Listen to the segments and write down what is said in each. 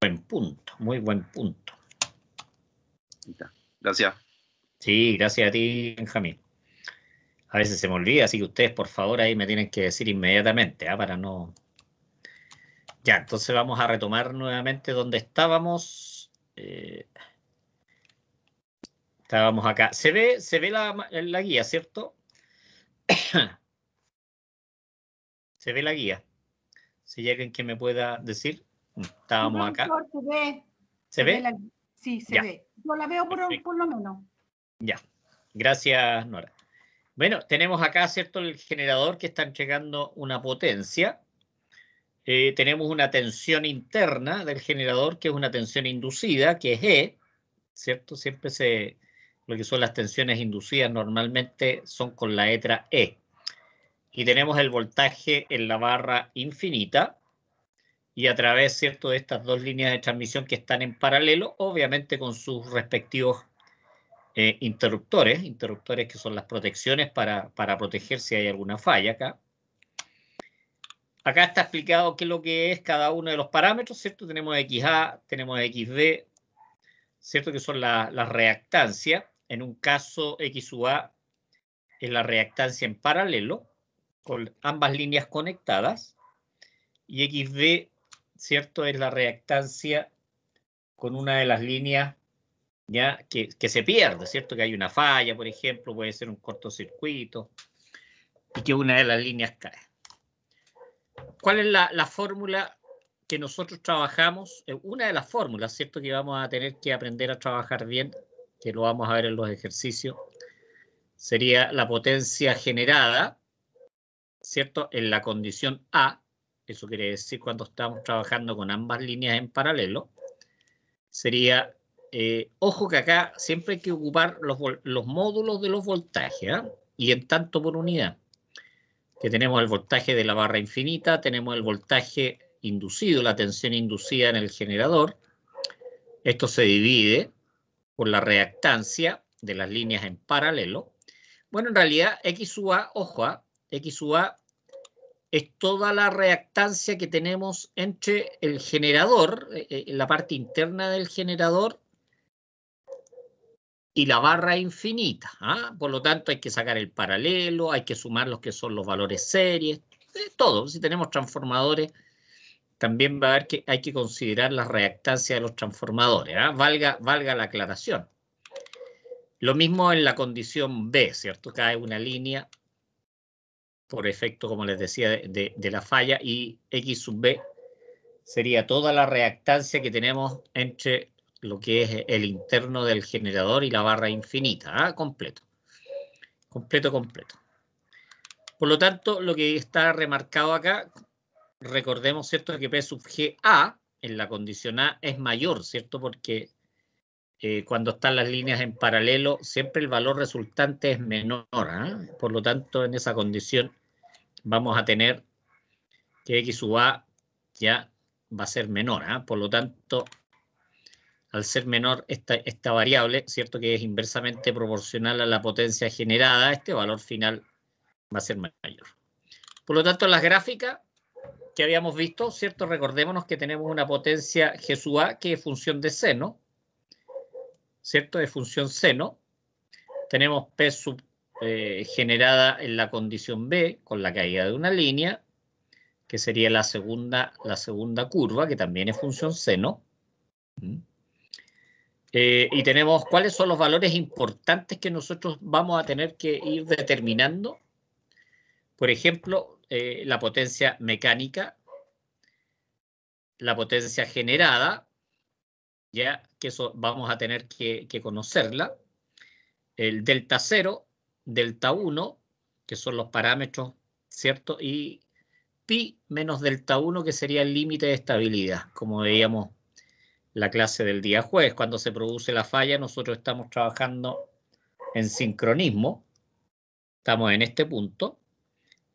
buen punto, muy buen punto. Gracias. Sí, gracias a ti, Benjamín. A veces se me olvida, así que ustedes, por favor, ahí me tienen que decir inmediatamente, para no... Ya, entonces vamos a retomar nuevamente donde estábamos. Estábamos acá. Se ve la guía, ¿cierto? Se ve la guía. Si hay alguien que me pueda decir. Estábamos acá. Se ve. ¿Se ve? Sí, se ve. Yo la veo por lo menos. Ya. Gracias, Nora. Bueno, tenemos acá, ¿cierto? El generador que está entregando una potencia. Tenemos una tensión interna del generador, que es una tensión inducida, que es E, ¿cierto? Siempre lo que son las tensiones inducidas normalmente son con la letra E. Y tenemos el voltaje en la barra infinita, y a través, ¿cierto?, de estas dos líneas de transmisión que están en paralelo, obviamente con sus respectivos interruptores que son las protecciones para proteger si hay alguna falla acá. Acá está explicado qué es lo que es cada uno de los parámetros, ¿cierto? Tenemos XA, tenemos XB, ¿cierto? Que son las reactancias. En un caso, XUA es la reactancia en paralelo, con ambas líneas conectadas. Y XB, ¿cierto? Es la reactancia con una de las líneas ya que se pierde, ¿cierto? Que hay una falla, por ejemplo, puede ser un cortocircuito, y que una de las líneas cae. ¿Cuál es la fórmula que nosotros trabajamos? Una de las fórmulas, ¿cierto? Que vamos a tener que aprender a trabajar bien, que lo vamos a ver en los ejercicios, sería la potencia generada, ¿cierto? En la condición A, eso quiere decir cuando estamos trabajando con ambas líneas en paralelo, sería, ojo que acá siempre hay que ocupar los módulos de los voltajes, ¿eh? Y en tanto por unidad. Que tenemos el voltaje de la barra infinita, tenemos el voltaje inducido, la tensión inducida en el generador. Esto se divide por la reactancia de las líneas en paralelo. Bueno, en realidad XUA, ojo, XUA es toda la reactancia que tenemos entre el generador, la parte interna del generador, y la barra infinita. Por lo tanto, hay que sacar el paralelo, hay que sumar los que son los valores series, todo. Si tenemos transformadores, también va a haber que hay que considerar la reactancia de los transformadores. Valga la aclaración. Lo mismo en la condición B, ¿cierto? Cae una línea por efecto, como les decía, de la falla, y X sub B sería toda la reactancia que tenemos entre lo que es el interno del generador y la barra infinita, completo. Completo. Por lo tanto, lo que está remarcado acá, recordemos, ¿cierto?, que P sub GA en la condición A es mayor, ¿cierto? Porque cuando están las líneas en paralelo, siempre el valor resultante es menor. Por lo tanto, en esa condición vamos a tener que X sub A ya va a ser menor. Por lo tanto, al ser menor esta variable, ¿cierto?, que es inversamente proporcional a la potencia generada, este valor final va a ser mayor. Por lo tanto, en las gráficas que habíamos visto, ¿cierto?, recordémonos que tenemos una potencia G sub A que es función de seno, ¿cierto?, de función seno. Tenemos P sub generada en la condición B con la caída de una línea, que sería la segunda curva, que también es función seno. Y tenemos cuáles son los valores importantes que nosotros vamos a tener que ir determinando. Por ejemplo, la potencia mecánica, la potencia generada, ya que eso vamos a tener que conocerla, el delta 0, delta 1, que son los parámetros, ¿cierto? Y pi menos delta 1, que sería el límite de estabilidad, como veíamos la clase del día jueves. Cuando se produce la falla, nosotros estamos trabajando en sincronismo, estamos en este punto.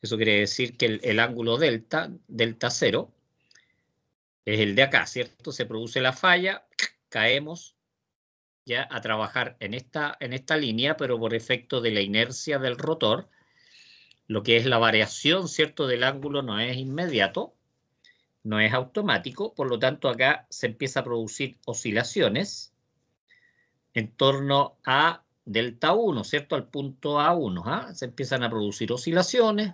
Eso quiere decir que el ángulo delta 0, es el de acá, ¿cierto? Se produce la falla, caemos ya a trabajar en esta línea, pero por efecto de la inercia del rotor, lo que es la variación, ¿cierto?, del ángulo no es inmediato, no es automático, por lo tanto acá se empieza a producir oscilaciones en torno a delta 1, ¿cierto? Al punto A1, ¿ah? Se empiezan a producir oscilaciones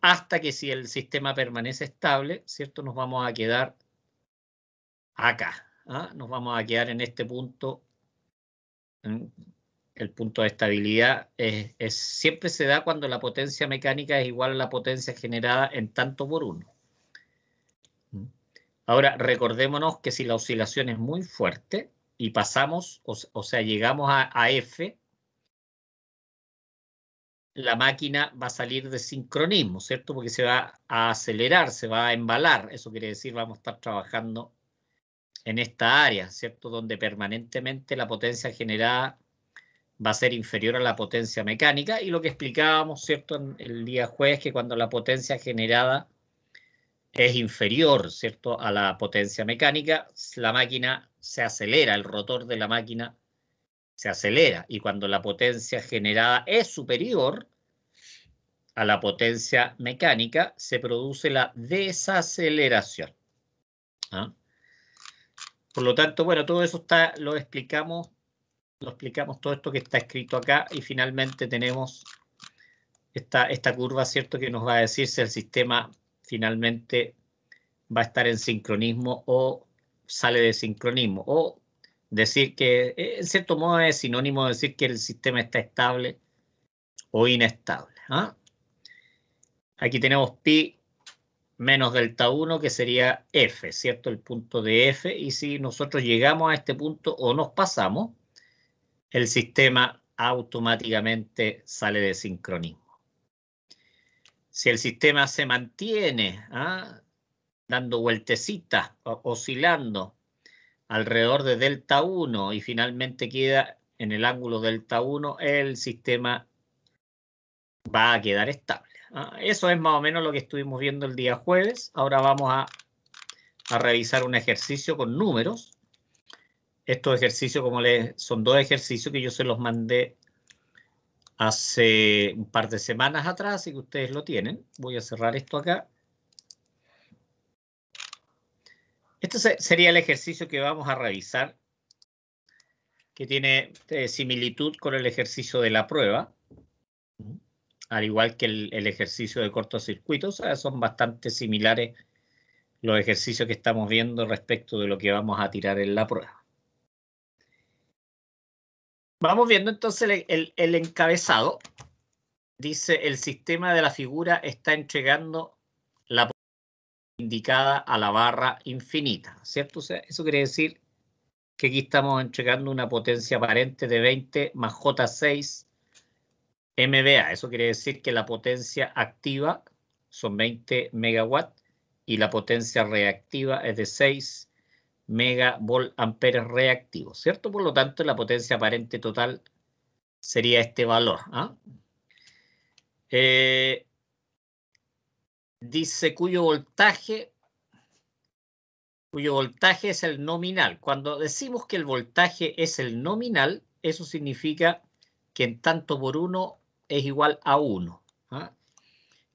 hasta que si el sistema permanece estable, ¿cierto? Nos vamos a quedar acá, ¿ah? Nos vamos a quedar en este punto. El punto de estabilidad siempre se da cuando la potencia mecánica es igual a la potencia generada en tanto por uno. Ahora, recordémonos que si la oscilación es muy fuerte y pasamos, o sea, llegamos a F, la máquina va a salir de sincronismo, ¿cierto? Porque se va a acelerar, se va a embalar. Eso quiere decir, vamos a estar trabajando en esta área, ¿cierto? Donde permanentemente la potencia generada va a ser inferior a la potencia mecánica. Y lo que explicábamos, ¿cierto? En el día jueves, que cuando la potencia generada es inferior, ¿cierto?, a la potencia mecánica, la máquina se acelera, el rotor de la máquina se acelera. Y cuando la potencia generada es superior a la potencia mecánica, se produce la desaceleración. ¿Ah? Por lo tanto, bueno, todo eso lo explicamos todo esto que está escrito acá, y finalmente tenemos esta curva, ¿cierto?, que nos va a decir si el sistema finalmente va a estar en sincronismo o sale de sincronismo, o decir que, en cierto modo, es sinónimo de decir que el sistema está estable o inestable. ¿Ah? Aquí tenemos pi menos delta 1, que sería F, ¿cierto? El punto de F, y si nosotros llegamos a este punto o nos pasamos, el sistema automáticamente sale de sincronismo. Si el sistema se mantiene dando vueltecitas, oscilando alrededor de delta 1 y finalmente queda en el ángulo delta 1, el sistema va a quedar estable. Eso es más o menos lo que estuvimos viendo el día jueves. Ahora vamos a revisar un ejercicio con números. Estos ejercicios, son dos ejercicios que yo se los mandé hace un par de semanas atrás, así que ustedes lo tienen. Voy a cerrar esto acá. Este sería el ejercicio que vamos a revisar, que tiene similitud con el ejercicio de la prueba, al igual que el ejercicio de cortocircuito. O sea, son bastante similares los ejercicios que estamos viendo respecto de lo que vamos a tirar en la prueba. Vamos viendo entonces el encabezado. Dice: el sistema de la figura está entregando la potencia indicada a la barra infinita, ¿cierto? O sea, eso quiere decir que aquí estamos entregando una potencia aparente de 20 más J6 MVA. Eso quiere decir que la potencia activa son 20 megawatts y la potencia reactiva es de 6 megavoltamperes reactivos, ¿cierto? Por lo tanto, la potencia aparente total sería este valor. Dice cuyo voltaje es el nominal. Cuando decimos que el voltaje es el nominal, eso significa que en tanto por 1 es igual a 1.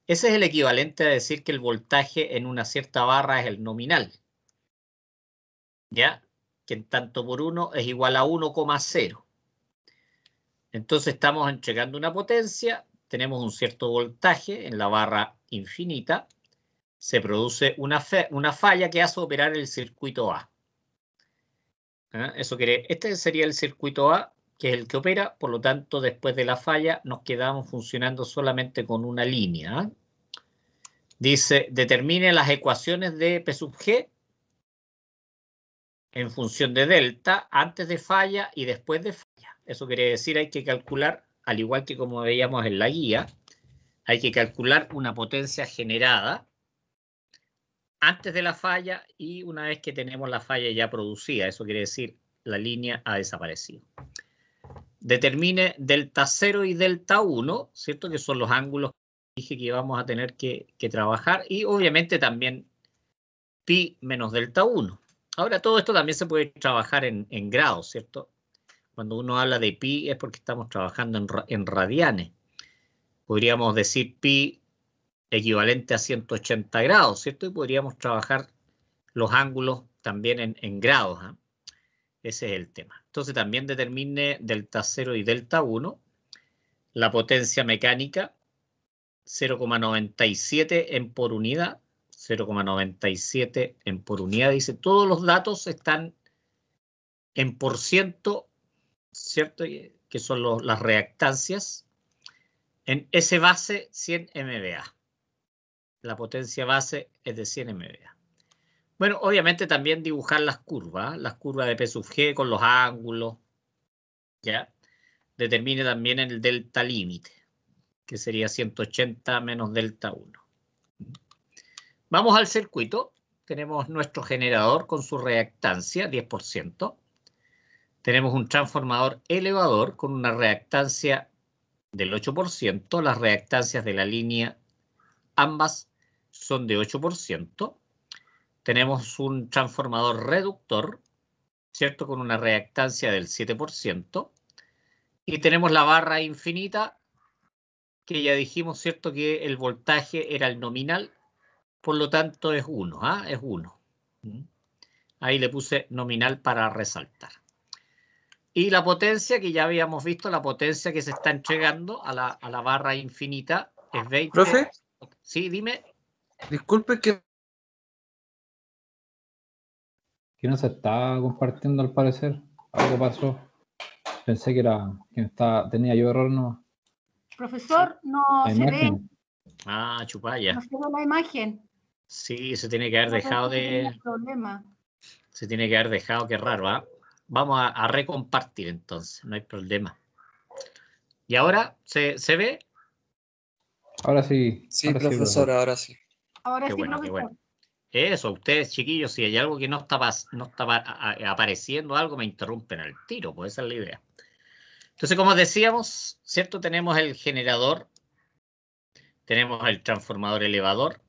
Ese es el equivalente a decir que el voltaje en una cierta barra es el nominal. ¿Ya? Que en tanto por 1 es igual a 1,0. Entonces estamos entregando una potencia, tenemos un cierto voltaje en la barra infinita, se produce una falla que hace operar el circuito A. Este sería el circuito A, que es el que opera. Por lo tanto, después de la falla nos quedamos funcionando solamente con una línea. Dice: determine las ecuaciones de P sub G en función de delta antes de falla y después de falla. Eso quiere decir, hay que calcular, al igual que como veíamos en la guía, hay que calcular una potencia generada antes de la falla y una vez que tenemos la falla ya producida. Eso quiere decir, la línea ha desaparecido. Determine delta 0 y delta 1, ¿cierto? Que son los ángulos que dije que vamos a tener que trabajar, y obviamente también pi menos delta 1. Ahora, todo esto también se puede trabajar en grados, ¿cierto? Cuando uno habla de pi es porque estamos trabajando en radianes. Podríamos decir pi equivalente a 180 grados, ¿cierto? Y podríamos trabajar los ángulos también en grados, ¿eh? Ese es el tema. Entonces también determine delta 0 y delta 1. La potencia mecánica, 0,97 en por unidad. 0,97 en por unidad. Dice, todos los datos están en por ciento, ¿cierto? Que son las reactancias. En S base, 100 MVA. La potencia base es de 100 MVA. Bueno, obviamente también dibujar las curvas de P sub G con los ángulos, ¿ya? Determine también el delta límite, que sería 180 menos delta 1. Vamos al circuito. Tenemos nuestro generador con su reactancia, 10%. Tenemos un transformador elevador con una reactancia del 8%. Las reactancias de la línea, ambas son de 8%. Tenemos un transformador reductor, ¿cierto? Con una reactancia del 7%. Y tenemos la barra infinita, que ya dijimos, ¿cierto? Que el voltaje era el nominal, por lo tanto es 1, ¿ah? Es 1. Ahí le puse nominal para resaltar. Y la potencia, que ya habíamos visto, la potencia que se está entregando a la barra infinita es 20. ¿Profe? Sí, dime. Disculpe que... Que no se está compartiendo al parecer. Algo pasó. Pensé que tenía yo error, no. Profesor, no La se ve, imagen. Ah, chupalla. no se ve la imagen. Sí, se tiene que haber dejado de... Problema. Se tiene que haber dejado, qué raro, ¿ah? Vamos a recompartir entonces, no hay problema. ¿Y ahora se ve? Ahora sí. Sí, ahora profesor, ahora sí. Ahora Qué sí, bueno, qué profesor. bueno. Eso, ustedes chiquillos, si hay algo que no estaba apareciendo algo, me interrumpen al tiro, pues esa es la idea. Entonces, como decíamos, ¿cierto? Tenemos el generador, tenemos el transformador elevador,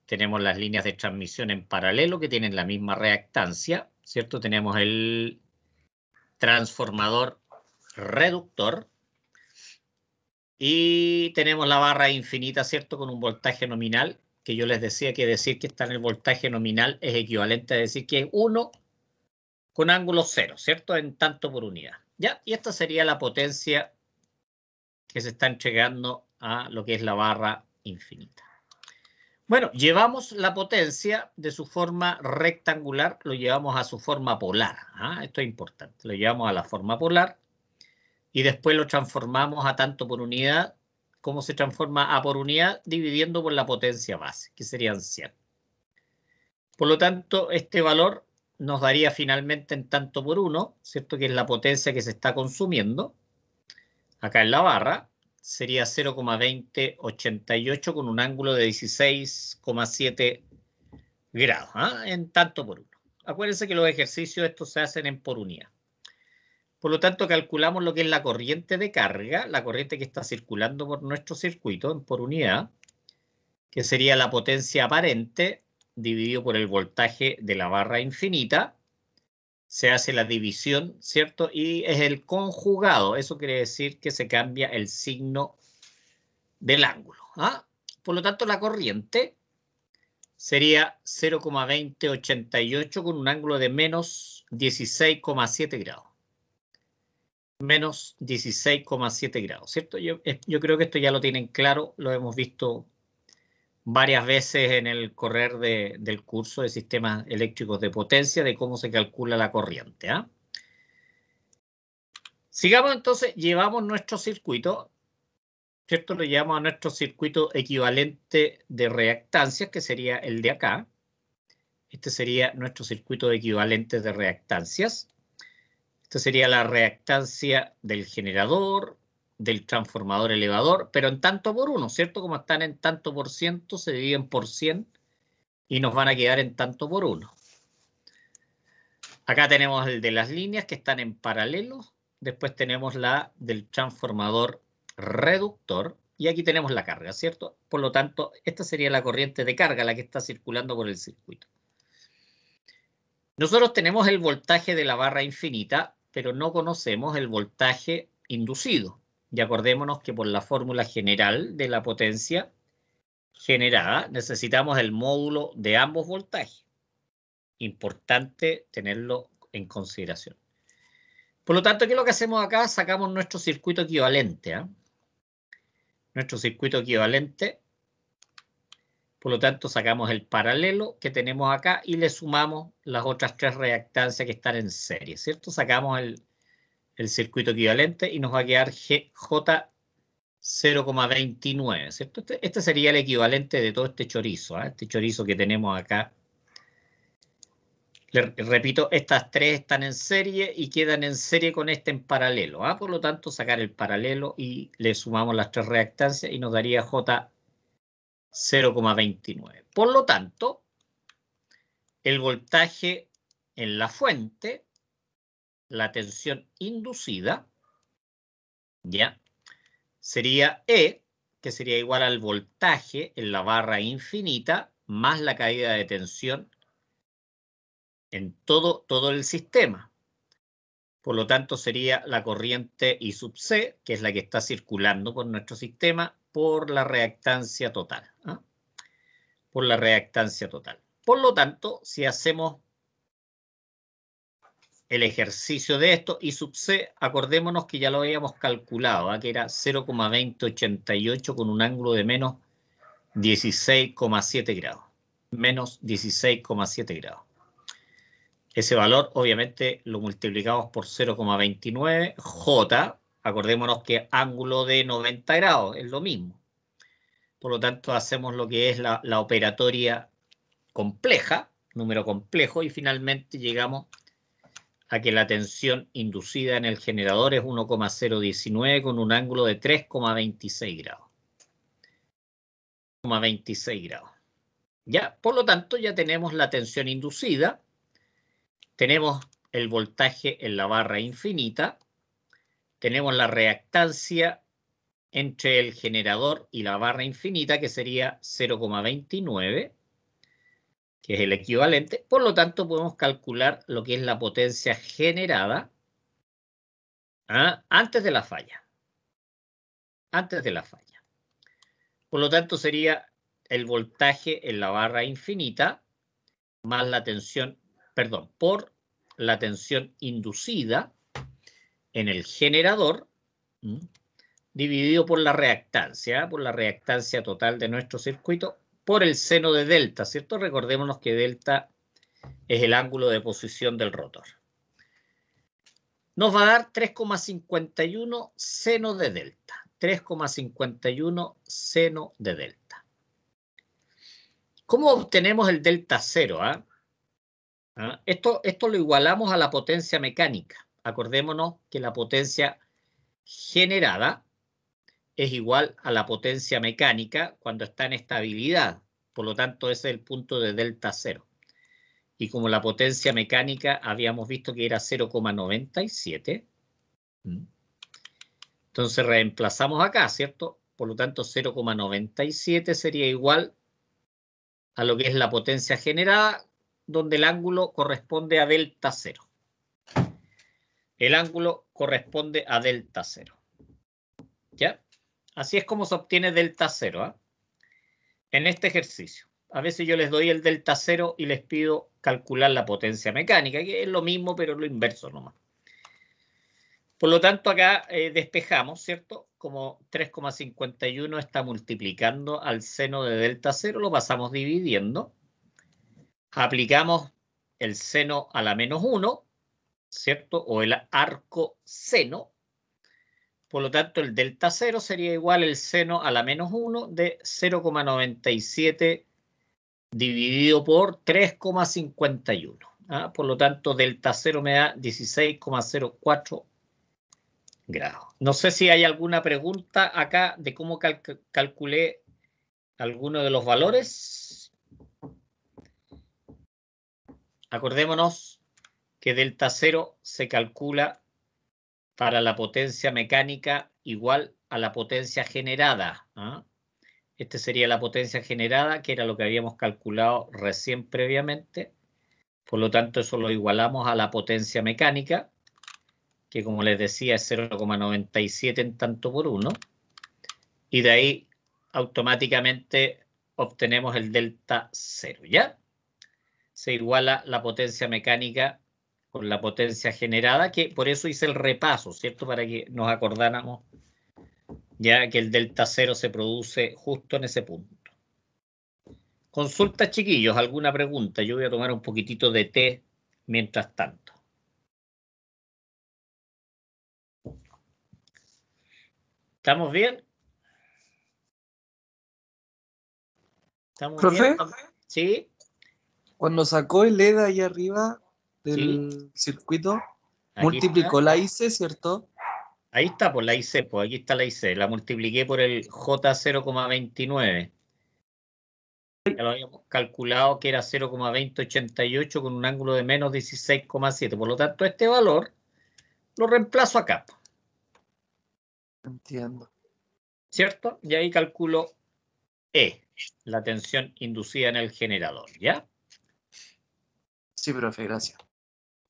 tenemos las líneas de transmisión en paralelo que tienen la misma reactancia, ¿cierto? Tenemos el transformador reductor y tenemos la barra infinita, ¿cierto? Con un voltaje nominal, que yo les decía que decir que está en el voltaje nominal es equivalente a decir que es 1 con ángulo 0, ¿cierto? En tanto por unidad. ¿Ya? Y esta sería la potencia que se está entregando a lo que es la barra infinita. Bueno, llevamos la potencia de su forma rectangular, lo llevamos a su forma polar. ¿Ah? Esto es importante. Lo llevamos a la forma polar y después lo transformamos a tanto por unidad. ¿Cómo se transforma a por unidad? Dividiendo por la potencia base, que serían 100. Por lo tanto, este valor nos daría finalmente en tanto por 1, ¿cierto? Que es la potencia que se está consumiendo. Acá en la barra sería 0,2088 con un ángulo de 16,7 grados, ¿ah? En tanto por 1. Acuérdense que los ejercicios estos se hacen en por unidad. Por lo tanto, calculamos lo que es la corriente de carga, la corriente que está circulando por nuestro circuito en por unidad, que sería la potencia aparente dividido por el voltaje de la barra infinita. Se hace la división, ¿cierto? Y es el conjugado. Eso quiere decir que se cambia el signo del ángulo. ¿Ah? Por lo tanto, la corriente sería 0,2088 con un ángulo de menos 16,7 grados. Menos 16,7 grados, ¿cierto? Yo creo que esto ya lo tienen claro, lo hemos visto varias veces en el correr del curso de sistemas eléctricos de potencia, de cómo se calcula la corriente. ¿Ah? Sigamos entonces, llevamos nuestro circuito, ¿cierto? Lo llevamos a nuestro circuito equivalente de reactancias, que sería el de acá. Este sería nuestro circuito equivalente de reactancias. Esta sería la reactancia del generador, del transformador elevador, pero en tanto por 1, ¿cierto? Como están en tanto por ciento, se dividen por 100 y nos van a quedar en tanto por 1. Acá tenemos el de las líneas que están en paralelo. Después tenemos la del transformador reductor. Y aquí tenemos la carga, ¿cierto? Por lo tanto, esta sería la corriente de carga, la que está circulando por el circuito. Nosotros tenemos el voltaje de la barra infinita, pero no conocemos el voltaje inducido. Y acordémonos que por la fórmula general de la potencia, generada, necesitamos el módulo de ambos voltajes. Importante tenerlo en consideración. Por lo tanto, ¿qué es lo que hacemos acá? Sacamos nuestro circuito equivalente. Nuestro circuito equivalente. Por lo tanto, sacamos el paralelo que tenemos acá y le sumamos las otras tres reactancias que están en serie, ¿cierto? Sacamos el circuito equivalente y nos va a quedar J 0,29, ¿cierto? Este sería el equivalente de todo este chorizo, este chorizo que tenemos acá. Repito, estas tres están en serie y quedan en serie con este en paralelo. Por lo tanto, sacar el paralelo y le sumamos las tres reactancias y nos daría J 0,29. Por lo tanto, el voltaje en la fuente, la tensión inducida, ya, sería E, que sería igual al voltaje en la barra infinita, más la caída de tensión en todo el sistema. Por lo tanto, sería la corriente I sub C, que es la que está circulando por nuestro sistema, por la reactancia total. Por la reactancia total. Por lo tanto, si hacemos el ejercicio de esto, I sub C, acordémonos que ya lo habíamos calculado, que era 0,2088 con un ángulo de menos 16,7 grados. Menos 16,7 grados. Ese valor, obviamente, lo multiplicamos por 0,29. J, acordémonos que ángulo de 90 grados es lo mismo. Por lo tanto, hacemos lo que es la operatoria compleja, número complejo, y finalmente llegamos a que la tensión inducida en el generador es 1,019 con un ángulo de 3,26 grados. 3,26 grados. Ya, por lo tanto, ya tenemos la tensión inducida, tenemos el voltaje en la barra infinita, tenemos la reactancia entre el generador y la barra infinita, que sería 0,29, que es el equivalente. Por lo tanto, podemos calcular lo que es la potencia generada antes de la falla. Antes de la falla. Por lo tanto, sería el voltaje en la barra infinita más la tensión, perdón, por la tensión inducida en el generador, dividido por la reactancia total de nuestro circuito, por el seno de delta, ¿cierto? Recordémonos que delta es el ángulo de posición del rotor. Nos va a dar 3,51 seno de delta. 3,51 seno de delta. ¿Cómo obtenemos el delta cero? Esto lo igualamos a la potencia mecánica. Acordémonos que la potencia generada es igual a la potencia mecánica cuando está en estabilidad. Por lo tanto, ese es el punto de delta cero. Y como la potencia mecánica habíamos visto que era 0,97, entonces reemplazamos acá, ¿cierto? Por lo tanto, 0,97 sería igual a lo que es la potencia generada, donde el ángulo corresponde a delta cero. El ángulo corresponde a delta cero. ¿Ya? Así es como se obtiene delta cero, en este ejercicio. A veces yo les doy el delta cero y les pido calcular la potencia mecánica, que es lo mismo, pero lo inverso nomás. Por lo tanto, acá despejamos, ¿cierto? Como 3,51 está multiplicando al seno de delta cero, lo pasamos dividiendo. Aplicamos el seno a la menos 1, ¿cierto? O el arco seno. Por lo tanto, el delta cero sería igual al seno a la menos 1 de 0,97 dividido por 3,51. Por lo tanto, delta cero me da 16,04 grados. No sé si hay alguna pregunta acá de cómo calculé alguno de los valores. Acordémonos que delta cero se calcula para la potencia mecánica igual a la potencia generada. Este sería la potencia generada, que era lo que habíamos calculado recién previamente. Por lo tanto, eso lo igualamos a la potencia mecánica, que como les decía es 0,97 en tanto por 1. Y de ahí automáticamente obtenemos el delta 0, ¿ya? Se iguala la potencia mecánica con la potencia generada, que por eso hice el repaso, ¿cierto? Para que nos acordáramos ya que el delta 0 se produce justo en ese punto. Consulta, chiquillos, ¿alguna pregunta? Yo voy a tomar un poquitito de té mientras tanto. ¿Estamos bien? ¿Estamos Profe, bien? ¿Sí? cuando sacó el EDA ahí arriba Sí. del circuito, Aquí multiplicó está. la IC, ¿cierto? Ahí está, por la IC, pues aquí está la IC. La multipliqué por el J0,29. Ya lo habíamos calculado que era 0,2088 con un ángulo de menos 16,7. Por lo tanto, este valor lo reemplazo acá, Entiendo. ¿cierto? Y ahí calculo E, la tensión inducida en el generador, ¿ya? Sí, profe, gracias.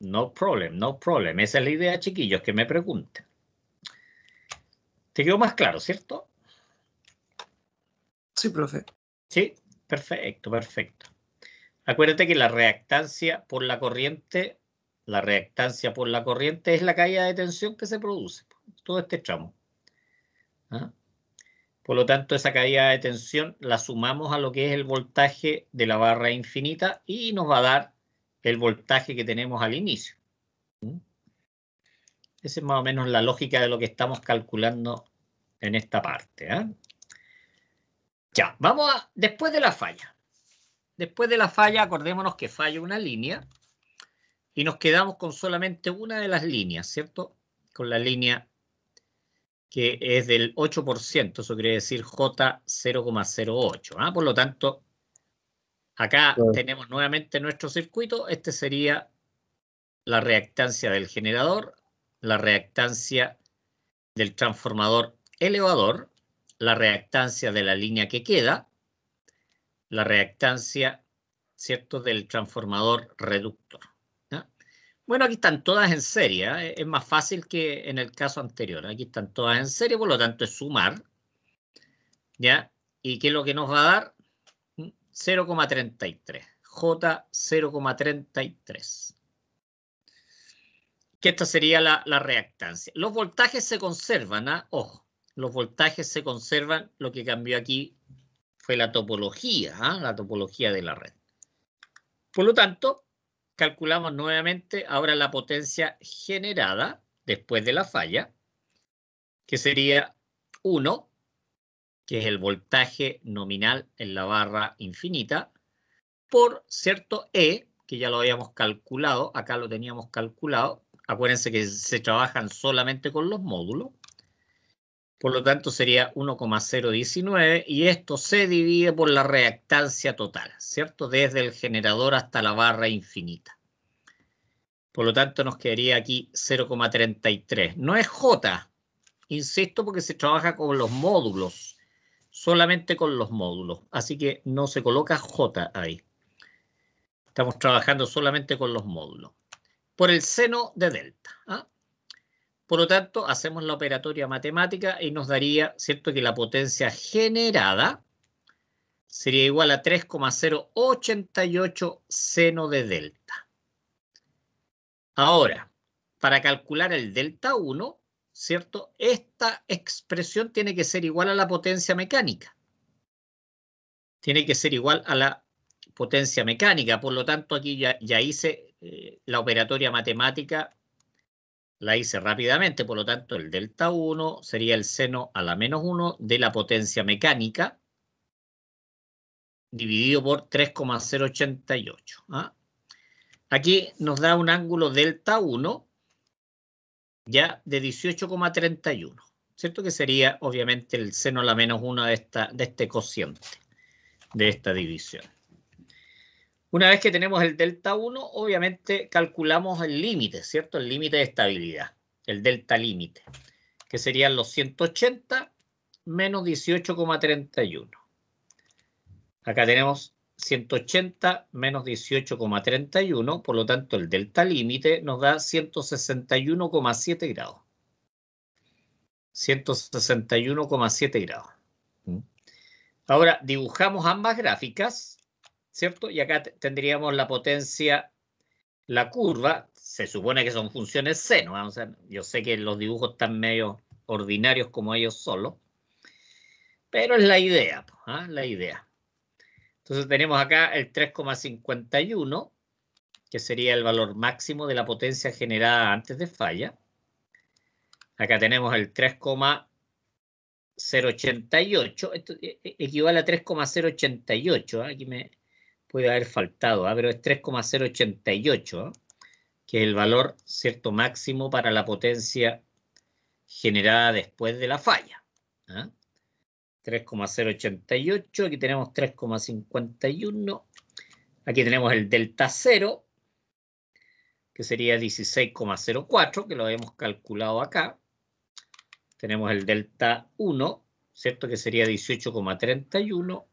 No problem, no problem. Esa es la idea, chiquillos, que me pregunten. ¿Te quedó más claro, cierto? Sí, profe. Sí, perfecto, perfecto. Acuérdate que la reactancia por la corriente es la caída de tensión que se produce, todo este tramo. ¿Ah? Por lo tanto, esa caída de tensión la sumamos a lo que es el voltaje de la barra infinita y nos va a dar el voltaje que tenemos al inicio. Esa es más o menos la lógica de lo que estamos calculando en esta parte. Ya, vamos a, después de la falla. Después de la falla, acordémonos que falla una línea y nos quedamos con solamente una de las líneas, ¿cierto? Con la línea que es del 8%, eso quiere decir J0,08. Por lo tanto, acá tenemos nuevamente nuestro circuito. Este sería la reactancia del generador, la reactancia del transformador elevador, la reactancia de la línea que queda, la reactancia, ¿cierto?, del transformador reductor. ¿Ya? Bueno, aquí están todas en serie, ¿eh? Es más fácil que en el caso anterior. Aquí están todas en serie, por lo tanto es sumar, ¿ya? ¿Y qué es lo que nos va a dar? 0,33. J 0,33. Que esta sería la reactancia. Los voltajes se conservan, ¿ah? Ojo, los voltajes se conservan. Lo que cambió aquí fue la topología, ¿ah? La topología de la red. Por lo tanto, calculamos nuevamente ahora la potencia generada después de la falla, que sería 1, que es el voltaje nominal en la barra infinita, por cierto E, que ya lo habíamos calculado, acá lo teníamos calculado. Acuérdense que se trabajan solamente con los módulos. Por lo tanto, sería 1,019 y esto se divide por la reactancia total, ¿cierto? Desde el generador hasta la barra infinita. Por lo tanto, nos quedaría aquí 0,33. No es J, insisto, porque se trabaja con los módulos, solamente con los módulos. Así que no se coloca J ahí. Estamos trabajando solamente con los módulos. Por el seno de delta. Por lo tanto, hacemos la operatoria matemática y nos daría, ¿cierto?, que la potencia generada sería igual a 3,088 seno de delta. Ahora, para calcular el delta 1, ¿cierto?, esta expresión tiene que ser igual a la potencia mecánica. Tiene que ser igual a la potencia mecánica. Por lo tanto, aquí ya hice la operatoria matemática. La hice rápidamente, por lo tanto, el delta 1 sería el seno a la menos 1 de la potencia mecánica dividido por 3,088. Aquí nos da un ángulo delta 1 ya de 18,31, ¿cierto? Que sería, obviamente, el seno a la menos 1 de este cociente, de esta división. Una vez que tenemos el delta 1, obviamente calculamos el límite, ¿cierto? El límite de estabilidad, el delta límite, que serían los 180 menos 18,31. Acá tenemos 180 menos 18,31, por lo tanto el delta límite nos da 161,7 grados. 161,7 grados. Ahora dibujamos ambas gráficas, ¿cierto? Y acá tendríamos la potencia, la curva, se supone que son funciones seno, ¿no? O sea, yo sé que los dibujos están medio ordinarios como ellos solos, pero es la idea, ¿ah? La idea. Entonces tenemos acá el 3,51, que sería el valor máximo de la potencia generada antes de falla. Acá tenemos el 3,088, esto equivale a 3,088, ¿eh? Aquí me puede haber faltado, ¿eh? Pero es 3,088, ¿eh? Que es el valor, cierto, máximo para la potencia generada después de la falla. ¿Eh? 3,088, aquí tenemos 3,51, aquí tenemos el delta 0, que sería 16,04, que lo habíamos calculado acá. Tenemos el delta 1, ¿cierto? Que sería 18,31.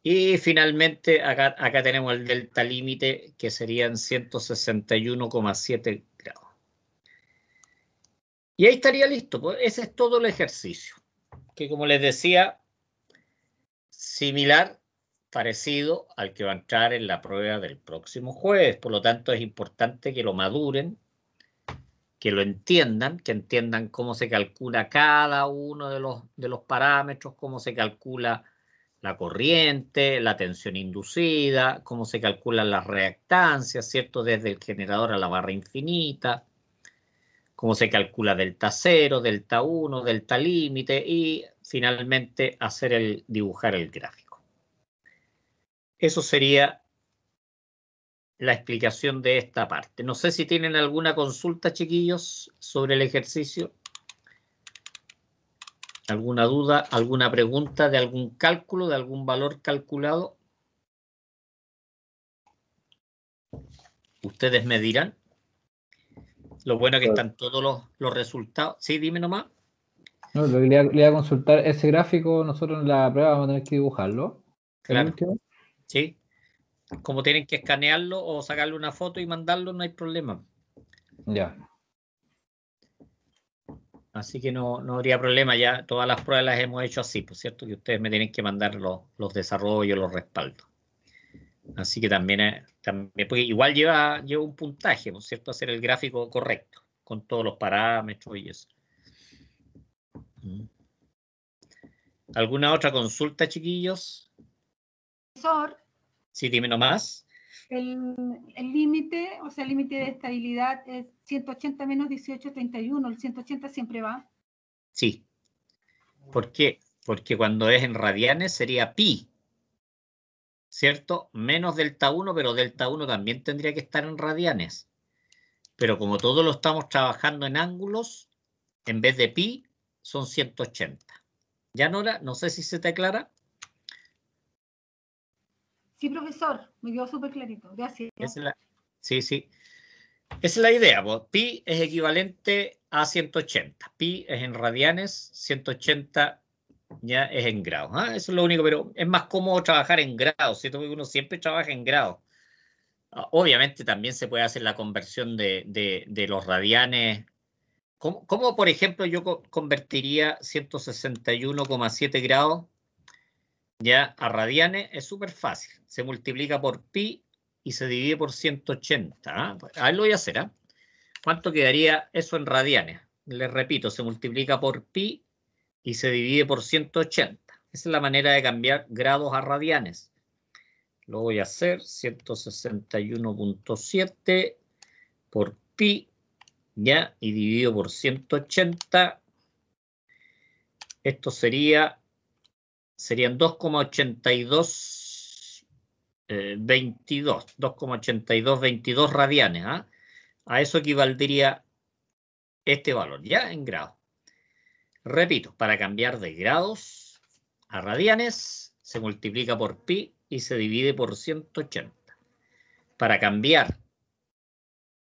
Y finalmente acá tenemos el delta límite, que serían 161,7 grados. Y ahí estaría listo, pues ese es todo el ejercicio. Que como les decía, similar, parecido al que va a entrar en la prueba del próximo jueves. Por lo tanto, es importante que lo maduren, que lo entiendan, que entiendan cómo se calcula cada uno de los parámetros, cómo se calcula la corriente, la tensión inducida, cómo se calculan las reactancias, ¿cierto? Desde el generador a la barra infinita, cómo se calcula delta 0, delta 1, delta límite y finalmente dibujar el gráfico. Eso sería la explicación de esta parte. No sé si tienen alguna consulta, chiquillos, sobre el ejercicio. ¿Alguna duda, alguna pregunta de algún cálculo, de algún valor calculado? Ustedes me dirán. Lo bueno es que están todos los resultados. Sí, dime nomás. No, lo que le iba a consultar, ese gráfico, nosotros en la prueba vamos a tener que dibujarlo. El Claro. último. Sí. Como tienen que escanearlo o sacarle una foto y mandarlo, no hay problema. Ya. Así que no habría problema. Ya todas las pruebas las hemos hecho así, por cierto, que ustedes me tienen que mandar los desarrollos, los respaldos. Así que también, porque igual lleva un puntaje, ¿no es cierto? Hacer el gráfico correcto, con todos los parámetros y eso. ¿Alguna otra consulta, chiquillos? Profesor, Sí, dime nomás. el límite, o sea, el límite de estabilidad es 180 menos 18,31. El 180 siempre va. Sí. ¿Por qué? Porque cuando es en radianes sería pi, ¿cierto? Menos delta 1, pero delta 1 también tendría que estar en radianes. Pero como todo lo estamos trabajando en ángulos, en vez de pi, son 180. ¿Ya, Nora? No sé si se te aclara. Sí, profesor, me quedó súper clarito. Gracias. Sí, sí. Esa es la idea, pues. Pi es equivalente a 180. Pi es en radianes, 180 ya es en grados. ¿Ah? Eso es lo único, pero es más cómodo trabajar en grados, ¿cierto? Porque uno siempre trabaja en grados. Obviamente también se puede hacer la conversión de los radianes. ¿Cómo, por ejemplo, yo convertiría 161,7 grados ya a radianes? Es súper fácil. Se multiplica por pi y se divide por 180. ¿Ah? A ver, lo voy a hacer. ¿Ah? ¿Cuánto quedaría eso en radianes? Les repito, se multiplica por pi y se divide por 180. Esa es la manera de cambiar grados a radianes. Lo voy a hacer, 161,7 por pi, ¿ya? Y dividido por 180. Esto serían 2,8222 radianes. ¿Ah? A eso equivaldría este valor, ¿ya? En grados. Repito, para cambiar de grados a radianes, se multiplica por pi y se divide por 180. Para cambiar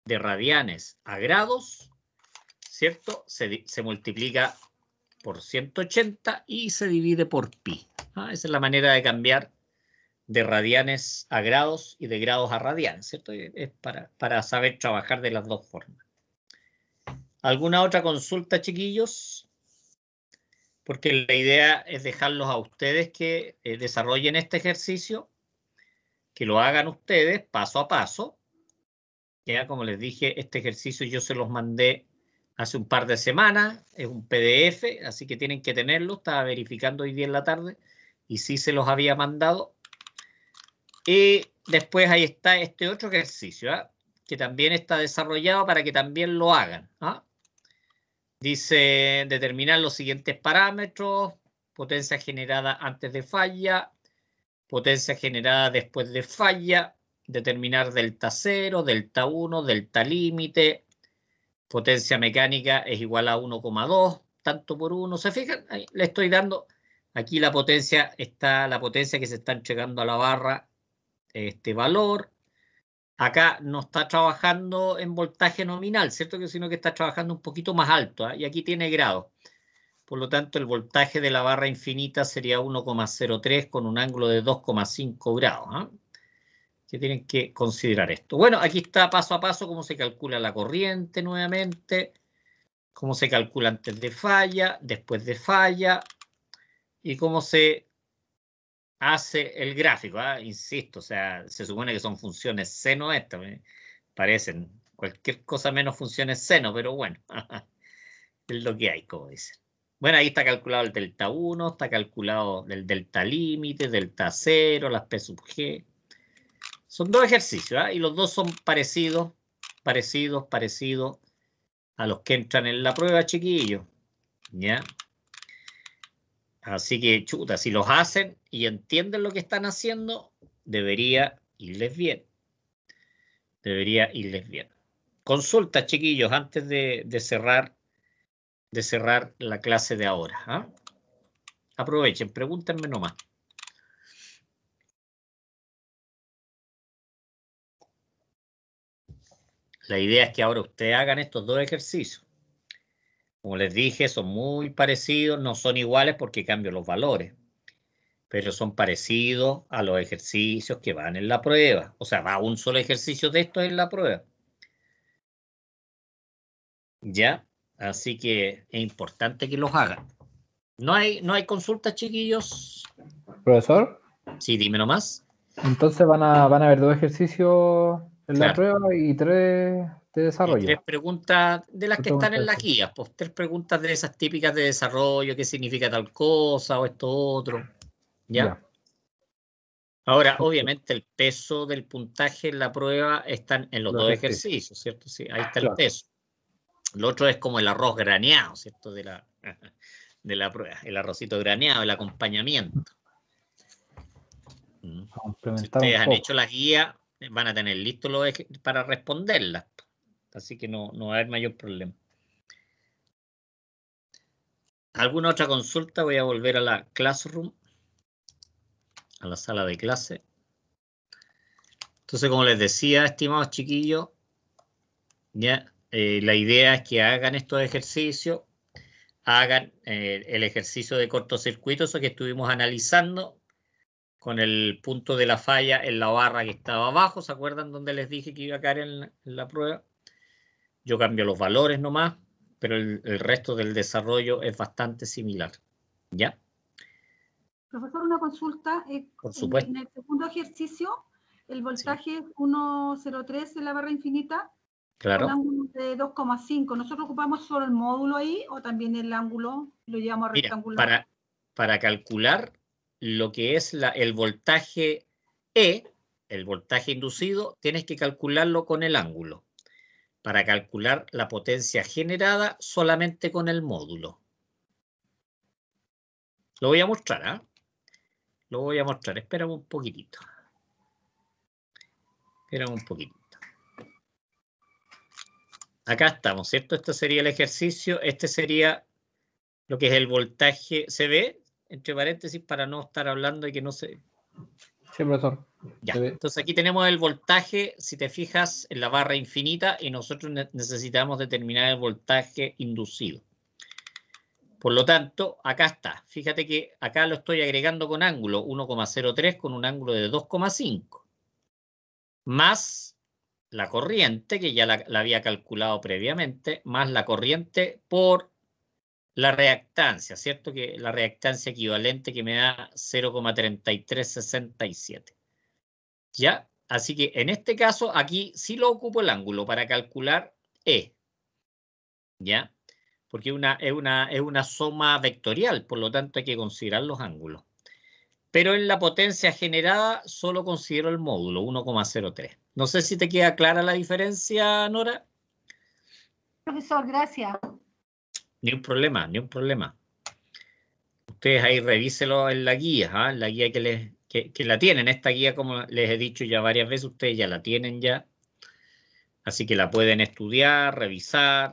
de radianes a grados, ¿cierto? Se multiplica por 180 y se divide por pi. ¿Ah? Esa es la manera de cambiar de radianes a grados y de grados a radianes, ¿cierto? Es para saber trabajar de las dos formas. ¿Alguna otra consulta, chiquillos? porque la idea es dejarlos a ustedes que desarrollen este ejercicio, que lo hagan ustedes paso a paso. Ya, como les dije, este ejercicio yo se los mandé hace un par de semanas, es un PDF, así que tienen que tenerlo. Estaba verificando hoy día en la tarde y sí se los había mandado. Y después ahí está este otro ejercicio, ¿eh? Que también está desarrollado para que también lo hagan. ¿Ah? Dice determinar los siguientes parámetros: potencia generada antes de falla, potencia generada después de falla, determinar delta 0, delta 1, delta límite, potencia mecánica es igual a 1,2, tanto por 1. ¿Se fijan? Ahí le estoy dando, aquí la potencia está, la potencia que se está entregando a la barra, este valor. Acá no está trabajando en voltaje nominal, ¿cierto? Sino que está trabajando un poquito más alto, ¿eh? Y aquí tiene grados. Por lo tanto, el voltaje de la barra infinita sería 1,03 con un ángulo de 2,5 grados. ¿Eh? Que tienen que considerar esto. Bueno, aquí está paso a paso cómo se calcula la corriente nuevamente, cómo se calcula antes de falla, después de falla, y cómo se hace el gráfico. ¿Eh? Insisto, o sea, se supone que son funciones seno estas, ¿eh? Parecen cualquier cosa menos funciones seno, pero bueno, es lo que hay, como dicen. Bueno, ahí está calculado el delta 1, está calculado el delta límite, delta 0, las P sub G. Son dos ejercicios, ¿eh? Y los dos son parecidos a los que entran en la prueba, chiquillos. ¿Ya? Así que, chuta, si los hacen y entienden lo que están haciendo, debería irles bien. Debería irles bien. Consulta, chiquillos, antes de cerrar la clase de ahora. ¿Ah? Aprovechen, pregúntenme nomás. La idea es que ahora ustedes hagan estos dos ejercicios. Como les dije, son muy parecidos, no son iguales porque cambio los valores, pero son parecidos a los ejercicios que van en la prueba. O sea, va un solo ejercicio de estos en la prueba. ¿Ya? Así que es importante que los hagan. ¿No hay consultas, chiquillos? Profesor, Sí, dime nomás. entonces van a haber 2 ejercicios en la Claro. prueba y 3 de Y desarrollo. 3 preguntas de las Tres que están en preguntas, la sí. guía, pues 3 preguntas de esas típicas de desarrollo, qué significa tal cosa o esto otro. ¿Ya? Ya. Ahora, obviamente, el peso del puntaje en la prueba están en los Los dos ejercicios. ejercicios, ¿cierto? Sí, ahí está el Claro. peso. Lo otro es como el arroz graneado, ¿cierto? De la prueba, el arrocito graneado, el acompañamiento. A Si complementar ustedes un han poco. hecho la guía, van a tener listos los para responderlas. Así que no va a haber mayor problema. ¿Alguna otra consulta? Voy a volver a la classroom, a la sala de clase. Entonces, como les decía, estimados chiquillos, ya la idea es que hagan estos ejercicios, hagan el ejercicio de cortocircuito, eso que estuvimos analizando, con el punto de la falla en la barra que estaba abajo. ¿Se acuerdan donde les dije que iba a caer en la prueba? Yo cambio los valores nomás, pero el resto del desarrollo es bastante similar. ¿Ya? Profesor, una consulta. Por supuesto. En el segundo ejercicio, el voltaje Sí, es 1,03 en la barra infinita con claro. ángulo de 2,5. ¿Nosotros ocupamos solo el módulo ahí o también el ángulo lo llevamos a Mira, rectangular? para calcular lo que es el voltaje E, el voltaje inducido, tienes que calcularlo con el ángulo. Para calcular la potencia generada, solamente con el módulo. Lo voy a mostrar, ¿ah? Lo voy a mostrar. Espérame un poquitito. Espérame un poquitito. Acá estamos, ¿cierto? Este sería el ejercicio. Este sería lo que es el voltaje. ¿Se ve? Entre paréntesis, para no estar hablando de que no se... Sí, profesor. Ya, Se ve. entonces aquí tenemos el voltaje, si te fijas, en la barra infinita, y nosotros necesitamos determinar el voltaje inducido. Por lo tanto, acá está. Fíjate que acá lo estoy agregando con ángulo 1,03 con un ángulo de 2,5. Más la corriente, que ya la había calculado previamente, más la corriente por la reactancia, ¿cierto? Que la reactancia equivalente que me da 0,3367. ¿Ya? Así que en este caso, aquí sí lo ocupo el ángulo para calcular E. ¿Ya? Porque es una suma vectorial, por lo tanto hay que considerar los ángulos. Pero en la potencia generada solo considero el módulo, 1,03. No sé si te queda clara la diferencia, Nora. Profesor, gracias. Ni un problema, ni un problema. Ustedes ahí revíselo en la guía, ¿ah? En la guía que la tienen. Esta guía, como les he dicho ya varias veces, ustedes ya la tienen ya. Así que la pueden estudiar, revisar,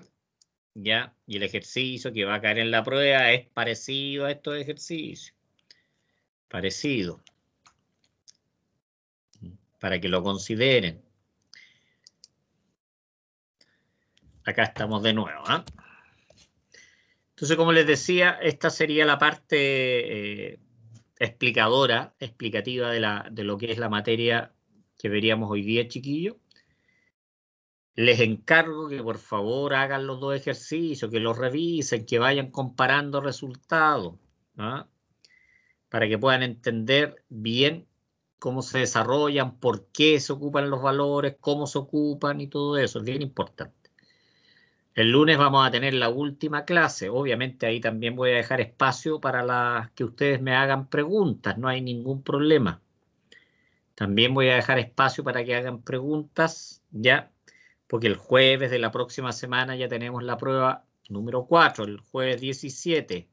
¿ya? Y el ejercicio que va a caer en la prueba es parecido a estos ejercicios. Parecido. Para que lo consideren. Acá estamos de nuevo, ¿ah? Entonces, como les decía, esta sería la parte explicativa de lo que es la materia que veríamos hoy día, chiquillos. Les encargo que por favor hagan los dos ejercicios, que los revisen, que vayan comparando resultados, ¿ah? Para que puedan entender bien cómo se desarrollan, por qué se ocupan los valores, cómo se ocupan y todo eso. Es bien importante. El lunes vamos a tener la última clase. Obviamente ahí también voy a dejar espacio para que ustedes me hagan preguntas. No hay ningún problema. También voy a dejar espacio para que hagan preguntas, ¿ya? Porque el jueves de la próxima semana ya tenemos la prueba número 4, el jueves 17.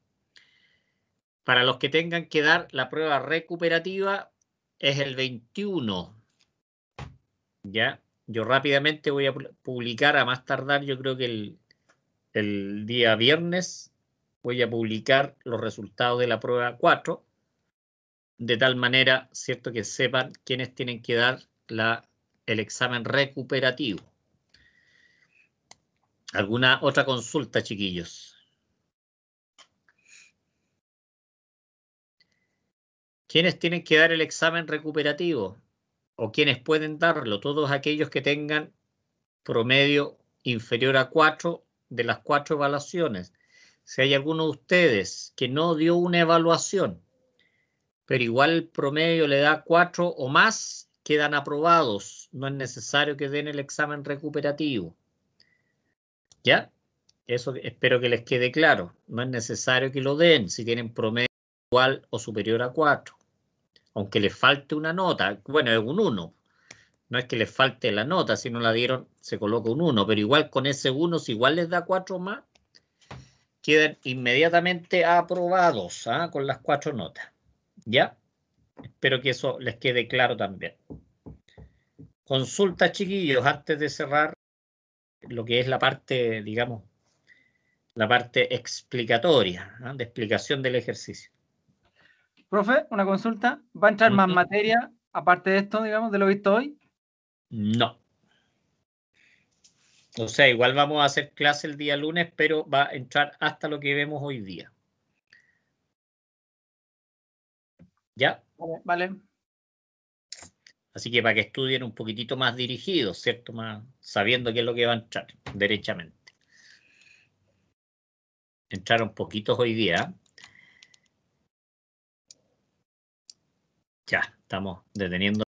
Para los que tengan que dar la prueba recuperativa es el 21, ¿ya? Yo rápidamente voy a publicar a más tardar, yo creo que el día viernes voy a publicar los resultados de la prueba 4, de tal manera, ¿cierto?, que sepan quiénes tienen que dar el examen recuperativo. ¿Alguna otra consulta, chiquillos? ¿Quiénes tienen que dar el examen recuperativo? ¿O quiénes pueden darlo? Todos aquellos que tengan promedio inferior a 4 de las 4 evaluaciones. Si hay alguno de ustedes que no dio una evaluación, pero igual el promedio le da 4 o más, quedan aprobados. No es necesario que den el examen recuperativo. ¿Ya? Eso espero que les quede claro. No es necesario que lo den si tienen promedio igual o superior a 4. Aunque les falte una nota. Bueno, es un 1. No es que les falte la nota. Si no la dieron, se coloca un 1. Pero igual con ese 1, si igual les da 4 más, quedan inmediatamente aprobados, ¿ah? Con las 4 notas. ¿Ya? Espero que eso les quede claro también. Consulta, chiquillos, antes de cerrar lo que es la parte, digamos, la parte explicatoria, ¿eh? De explicación del ejercicio. Profe, una consulta. ¿Va a entrar más materia aparte de esto, digamos, de lo visto hoy? No. O sea, igual vamos a hacer clase el día lunes, pero va a entrar hasta lo que vemos hoy día. ¿Ya? Vale. Así que para que estudien un poquitito más dirigidos, ¿cierto? Más sabiendo qué es lo que va a entrar, derechamente. Entraron poquitos hoy día. Ya, estamos deteniendo.